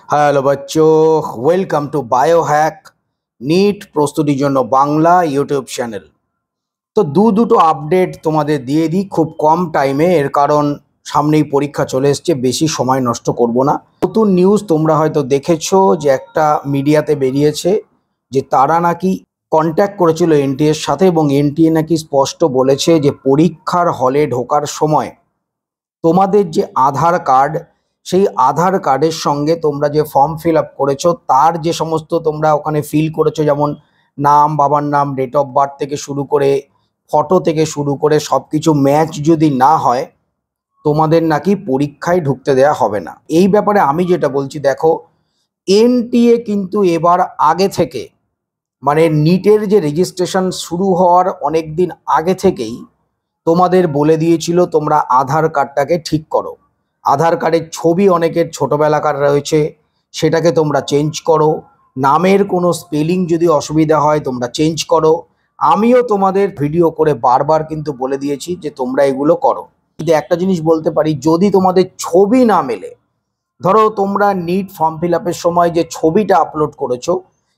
Hello বাচ্চো, welcome to Biohack NEET প্রস্তুতির জন্য বাংলা ইউটিউব চ্যানেল। তো দুটো আপডেট তোমাদের দিয়ে দিই খুব কম টাইমে, এর কারণ সামনেই পরীক্ষা চলে এসছে, বেশি সময় নষ্ট করব না। নতুন নিউজ তোমরা হয়তো দেখেছো যে একটা মিডিয়াতে বেরিয়েছে যে তারা নাকি কন্ট্যাক্ট করেছিল এনটিএর সাথে এবং এনটিএ নাকি স্পষ্ট বলেছে যে পরীক্ষার হলে ঢোকার সময় তোমাদের যে আধার কার্ড, সেই আধার কার্ডের সঙ্গে তোমরা যে ফর্ম ফিল আপ করেছো তার যে সমস্ত তোমরা ওখানে ফিল করেছো, যেমন নাম, বাবার নাম, ডেট অফ বার্থ থেকে শুরু করে ফটো থেকে শুরু করে সব কিছু ম্যাচ যদি না হয় তোমাদের নাকি পরীক্ষায় ঢুকতে দেওয়া হবে না। এই ব্যাপারে আমি যেটা বলছি, দেখো এনটিএ কিন্তু এবার আগে থেকে, মানে নিটের যে রেজিস্ট্রেশন শুরু হওয়ার অনেক দিন আগে থেকেই তোমাদের বলে দিয়েছিল তোমরা আধার কার্ডটাকে ঠিক করো। আধার কার্ডের ছবি অনেকের ছোটোবেলাকার রয়েছে, সেটাকে তোমরা চেঞ্জ করো। নামের কোনো স্পেলিং যদি অসুবিধা হয় তোমরা চেঞ্জ করো। আমিও তোমাদের ভিডিও করে বারবার কিন্তু বলে দিয়েছি যে তোমরা এগুলো করো। কিন্তু একটা জিনিস বলতে পারি, যদি তোমাদের ছবি না মেলে, ধরো তোমরা নিট ফর্ম ফিল আপের সময় যে ছবিটা আপলোড করেছো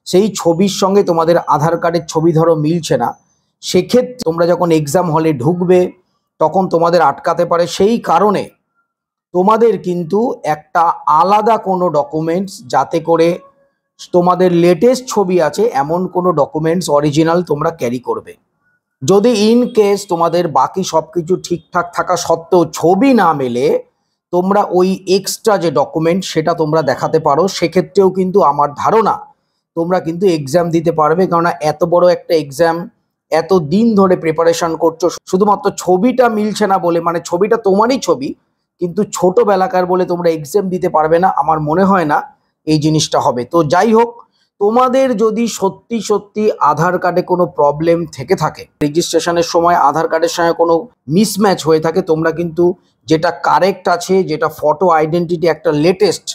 সেই ছবির সঙ্গে তোমাদের আধার কার্ডের ছবি ধরো মিলছে না, সেক্ষেত্রে তোমরা যখন এক্সাম হলে ঢুকবে তখন তোমাদের আটকাতে পারে। সেই কারণে তোমাদের কিন্তু একটা আলাদা কোনো ডকুমেন্টস, যাতে করে তোমাদের লেটেস্ট ছবি আছে এমন কোনো ডকুমেন্টস অরিজিনাল তোমরা ক্যারি করবে। যদি ইন কেস তোমাদের বাকি সব কিছু ঠিকঠাক থাকা সত্ত্বেও ছবি না মেলে, তোমরা ওই এক্সট্রা যে ডকুমেন্ট সেটা তোমরা দেখাতে পারো। সেক্ষেত্রেও কিন্তু আমার ধারণা তোমরা কিন্তু এক্সাম দিতে পারবে, কেননা এত বড় একটা এক্সাম, এত দিন ধরে প্রিপারেশন করছো, শুধুমাত্র ছবিটা মিলছে না বলে, মানে ছবিটা তোমারই ছবি কিন্তু ছোটবেলাকার বলে তোমরা এক্সাম দিতে পারবে না, আমার মনে হয় না এই জিনিসটা হবে। তো যাই হোক, তোমাদের যদি সত্যি সত্যি আধার কার্ডে কোনো প্রবলেম থেকে থাকে, রেজিস্ট্রেশনের সময় আধার কার্ডের সঙ্গে কোনো মিসম্যাচ হয়ে থাকে, তোমরা কিন্তু যেটা কারেক্ট আছে, যেটা ফটো আইডেন্টিটি একটা লেটেস্ট,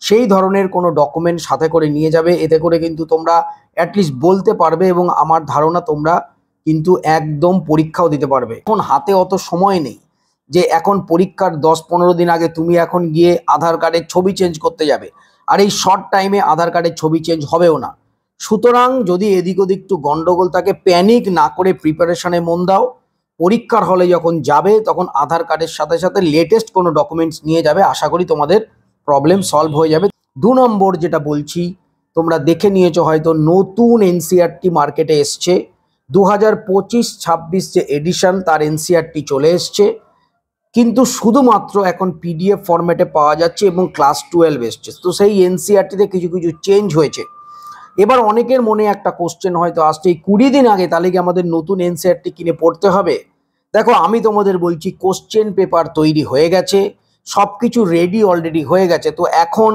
সেই ধরনের কোনো ডকুমেন্ট সাথে করে নিয়ে যাবে। এতে করে কিন্তু তোমরা অ্যাটলিস্ট বলতে পারবে এবং আমার ধারণা তোমরা কিন্তু একদম পরীক্ষাও দিতে পারবে। এখন হাতে অত সময় নেই যে এখন পরীক্ষার 10-15 দিন আগে তুমি এখন গিয়ে আধার কার্ডের ছবি চেঞ্জ করতে যাবে, আর এই শর্ট টাইমে আধার কার্ডের ছবি চেঞ্জ হবেও না। সুতরাং যদি এদিক ওদিক একটু গন্ডগোল থাকে, প্যানিক না করে প্রিপারেশনে মন দাও। পরীক্ষার হলে যখন যাবে তখন আধার কার্ডের সাথে সাথে লেটেস্ট কোনো ডকুমেন্টস নিয়ে যাবে, আশা করি তোমাদের প্রবলেম সলভ হয়ে যাবে। 2 নম্বর যেটা বলছি, তোমরা দেখে নিয়েছো হয়তো, নতুন এনসিআরটি মার্কেটে এসছে। 2025-26 যে এডিশন তার এনসিআরটি চলে এসছে, কিন্তু শুধুমাত্র এখন পিডিএফ ফরম্যাটে পাওয়া যাচ্ছে এবং ক্লাস 12 এসছে। তো সেই এনসিআরটিতে কিছু কিছু চেঞ্জ হয়েছে। এবার অনেকের মনে একটা কোশ্চেন হয়তো আসছে, এই 20 দিন আগে তাহলে কি আমাদের নতুন এনসিআরটি কিনে পড়তে হবে? দেখো আমি তোমাদের বলছি, কোশ্চেন পেপার তৈরি হয়ে গেছে, সব কিছু রেডি অলরেডি হয়ে গেছে। তো এখন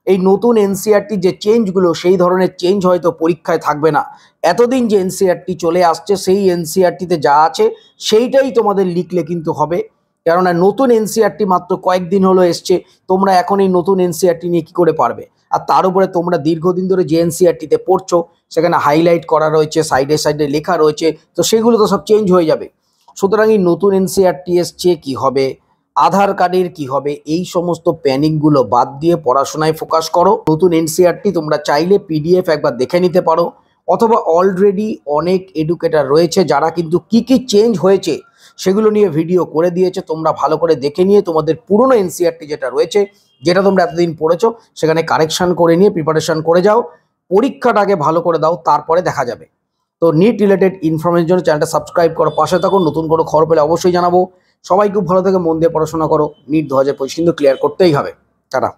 এই নতুন এনসিআরটি যে চেঞ্জগুলো, সেই ধরনের চেঞ্জ হয়তো পরীক্ষায় থাকবে না। এতদিন যে এনসিআরটি চলে আসছে সেই এনসিআরটিতে যা আছে সেইটাই তোমাদের লিখলে কিন্তু হবে, কেননা নতুন এনসিআরটি মাত্র কয়েকদিন হলো এসছে। তোমরা এখন এই নতুন এনসিআরটি নিয়ে কী করে পারবে? আর তার উপরে তোমরা দীর্ঘদিন ধরে যে এনসিআরটিতে পড়ছো সেখানে হাইলাইট করা রয়েছে, সাইডে সাইডে লেখা রয়েছে, তো সেগুলো তো সব চেঞ্জ হয়ে যাবে। সুতরাং এই নতুন এনসিআরটি এসছে, কী হবে, আধার কার্ডের কী হবে, এই সমস্ত প্যানিকগুলো বাদ দিয়ে পড়াশোনায় ফোকাস করো। নতুন এনসিআরটি তোমরা চাইলে পিডিএফ একবার দেখে নিতে পারো, অথবা অলরেডি অনেক এডুকেটার রয়েছে যারা কিন্তু কি কি চেঞ্জ হয়েছে সেগুলো নিয়ে ভিডিও করে দিয়েছে। তোমরা ভালো করে দেখে নিয়ে তোমাদের পুরনো এনসিআরটি যেটা রয়েছে, যেটা তোমরা এতদিন পড়েছো, সেখানে কারেকশন করে নিয়ে প্রিপারেশন করে যাও। পরীক্ষাটাকে ভালো করে দাও, তারপরে দেখা যাবে। তো নিট রিলেটেড ইনফরমেশনের জন্য চ্যানেলটা সাবস্ক্রাইব করো, পাশে থাকুন। নতুন কোনো খবর পেলে অবশ্যই জানাবো। সবাই খুব ভালো থেকে মন দিয়ে পড়াশোনা করো। নিট 2025 কিন্তু ক্লিয়ার করতেই হবে। টাটা।